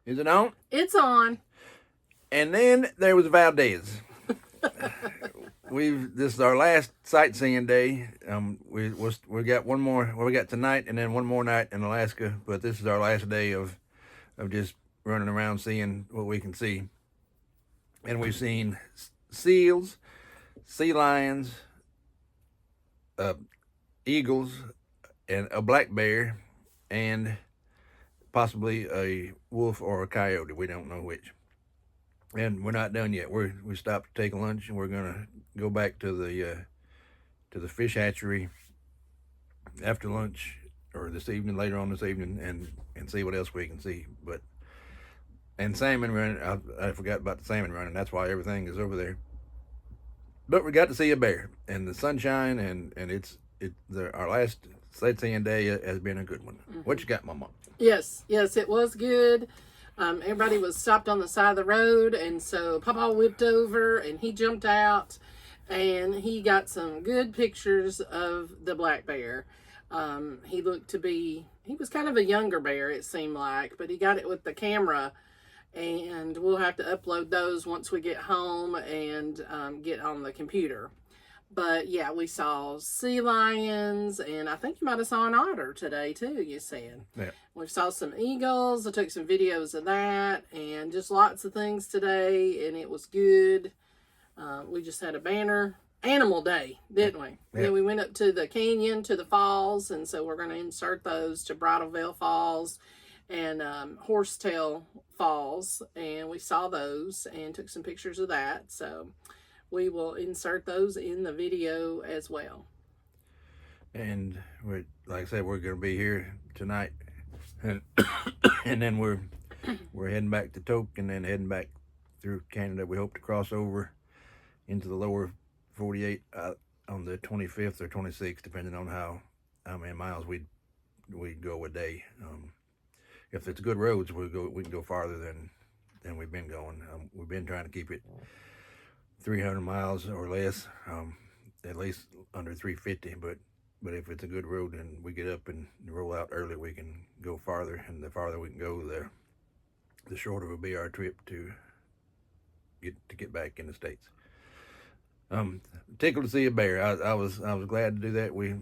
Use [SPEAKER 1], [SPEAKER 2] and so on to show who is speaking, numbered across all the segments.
[SPEAKER 1] Is it on?
[SPEAKER 2] It's on.
[SPEAKER 1] And then there was Valdez. This is our last sightseeing day. We got one more. Well, we got tonight and then one more night in Alaska. But this is our last day of just running around seeing what we can see. And we've seen seals, sea lions, eagles, and a black bear, and possibly a wolf or a coyote. We don't know which. And we're not done yet. We stopped to take lunch, and we're gonna go back to the fish hatchery after lunch or later on this evening, and see what else we can see. And salmon running. I forgot about the salmon running. That's why everything is over there. But we got to see a bear and the sunshine, and our last sightseeing day has been a good one. Mm-hmm. What you got, Mama?
[SPEAKER 2] Yes, it was good. Everybody was stopped on the side of the road, and so Papa whipped over, and he jumped out, and he got some good pictures of the black bear. He was kind of a younger bear, it seemed like, but he got it with the camera, and we'll have to upload those once we get home and get on the computer. But yeah, we saw sea lions, and I think you might have saw an otter today too, you said.
[SPEAKER 1] Yeah.
[SPEAKER 2] We saw some eagles. I took some videos of that, and just lots of things today, and it was good. We just had a banner animal day, didn't we?
[SPEAKER 1] Yeah.
[SPEAKER 2] Then we went up to the canyon, to the falls, and so we're going to insert those to Bridal Falls and Horsetail Falls, and we saw those and took some pictures of that. So we will insert those in the video as well.
[SPEAKER 1] And like I said, we're going to be here tonight, and then we're heading back to Tok, and then heading back through Canada. We hope to cross over into the lower 48 on the 25th or 26th, depending on how many miles we go a day. If it's good roads, we can go farther than we've been going. We've been trying to keep it 300 miles or less, at least under 350. But if it's a good road and we get up and roll out early, we can go farther. And the farther we can go, the shorter will be our trip to get back in the States. Tickled to see a bear. I was glad to do that. We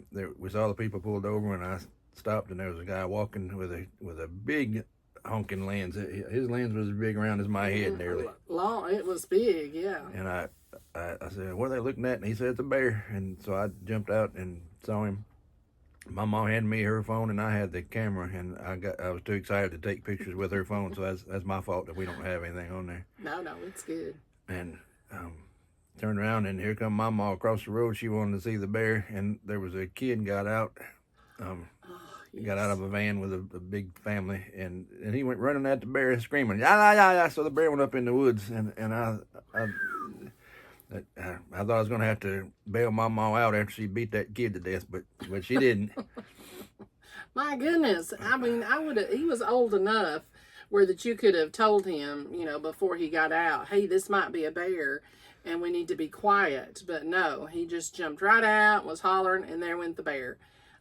[SPEAKER 1] saw the people pulled over, and I stopped, and there was a guy walking with a big honking lens. His lens was as big around as my head nearly.
[SPEAKER 2] Long, it was big, yeah.
[SPEAKER 1] And I said, "What are they looking at?" And he said, "It's a bear." And so I jumped out and saw him. My mom handed me her phone, and I had the camera, and I was too excited to take pictures with her phone. So that's my fault that we don't have anything on there.
[SPEAKER 2] No, it's good.
[SPEAKER 1] And turned around, and here come Mama across the road. She wanted to see the bear, and there was a kid got out. Yes. Got out of a van with a big family, and he went running at the bear, screaming, "Yeah!" So the bear went up in the woods, and I thought I was going to have to bail my mom out after she beat that kid to death, but she didn't.
[SPEAKER 2] My goodness. I mean, he was old enough where that you could have told him, before he got out, hey, this might be a bear and we need to be quiet. But no, he just jumped right out, was hollering, and there went the bear.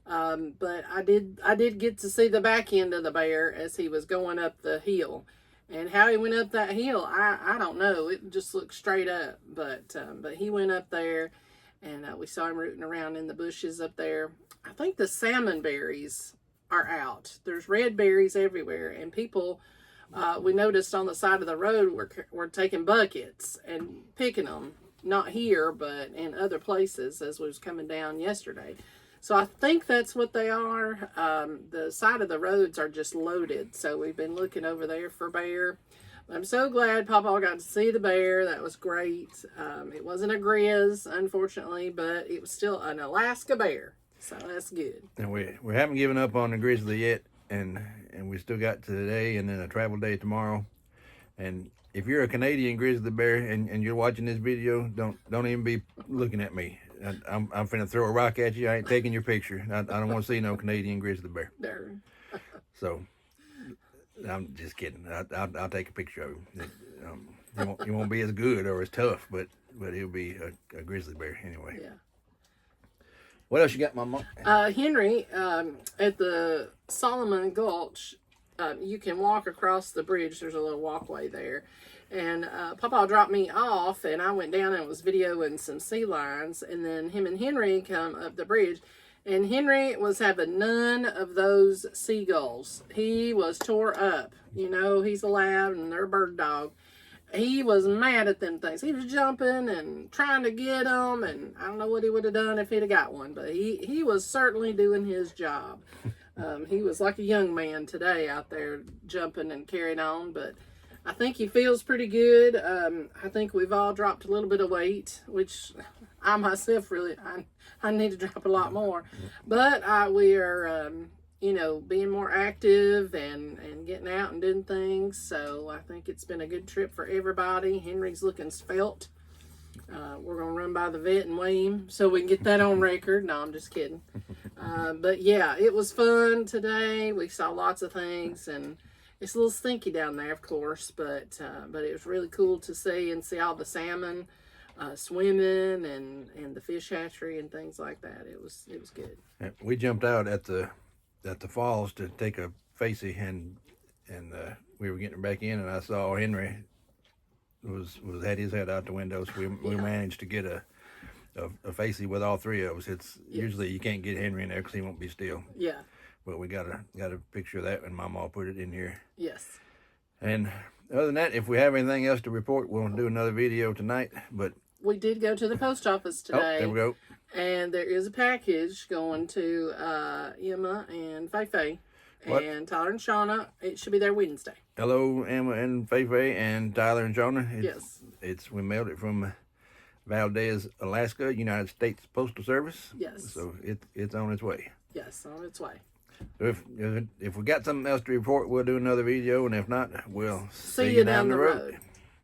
[SPEAKER 2] But I did get to see the back end of the bear as he was going up the hill. And how he went up that hill, I don't know. It just looked straight up. But he went up there, and we saw him rooting around in the bushes up there. I think the salmon berries are out. There's red berries everywhere, and people, we noticed on the side of the road, were taking buckets and picking them. Not here, but in other places as we was coming down yesterday. So I think that's what they are. The side of the roads are just loaded. So we've been looking over there for bear. I'm so glad Papa got to see the bear. That was great. It wasn't a grizz, unfortunately, but it was still an Alaska bear. So that's good.
[SPEAKER 1] And we haven't given up on the grizzly yet. And we still got today and then a travel day tomorrow. And if you're a Canadian grizzly bear and you're watching this video, don't even be looking at me. I'm finna throw a rock at you. I ain't taking your picture. I don't want to see no Canadian grizzly bear. So I'm just kidding. I'll take a picture of him. He won't be as good or as tough, but he'll be a grizzly bear anyway.
[SPEAKER 2] Yeah.
[SPEAKER 1] What else you got, Mama?
[SPEAKER 2] Henry, at the Solomon Gulch you can walk across the bridge. There's a little walkway there. And Papa dropped me off, and I went down and was videoing some sea lions. And then him and Henry come up the bridge. And Henry was having none of those seagulls. He was tore up. You know, he's a lab and they're a bird dog. He was mad at them things. He was jumping and trying to get them, and I don't know what he would have done if he'd have got one, but he was certainly doing his job. He was like a young man today out there jumping and carrying on, but I think he feels pretty good. I think we've all dropped a little bit of weight, which I myself really, I need to drop a lot more. But we are, you know, being more active and getting out and doing things. So I think it's been a good trip for everybody. Henry's looking svelte. We're going to run by the vet and weigh him so we can get that on record. No, I'm just kidding. But yeah, it was fun today. We saw lots of things, and it's a little stinky down there, of course, but it was really cool to see all the salmon swimming and the fish hatchery and things like that. It was good.
[SPEAKER 1] We jumped out at the falls to take a facey, and we were getting back in, and I saw Henry had his head out the window, so we managed to get a facey with all three of us. It's usually you can't get Henry in there because he won't be still.
[SPEAKER 2] Yeah.
[SPEAKER 1] But we got a picture of that, and Mama put it in here.
[SPEAKER 2] Yes.
[SPEAKER 1] And other than that, if we have anything else to report, we'll do another video tonight. But
[SPEAKER 2] we did go to the post office today.
[SPEAKER 1] Oh, there we go.
[SPEAKER 2] And there is a package going to Emma and Faye and Tyler and Shauna. It should be there Wednesday.
[SPEAKER 1] Hello, Emma and Faye and Tyler and Shauna.
[SPEAKER 2] Yes.
[SPEAKER 1] We mailed it from Valdez, Alaska, United States Postal Service.
[SPEAKER 2] Yes.
[SPEAKER 1] So it's on its way.
[SPEAKER 2] Yes, on its way.
[SPEAKER 1] So if we got something else to report, we'll do another video, and if not, we'll
[SPEAKER 2] see you down the road.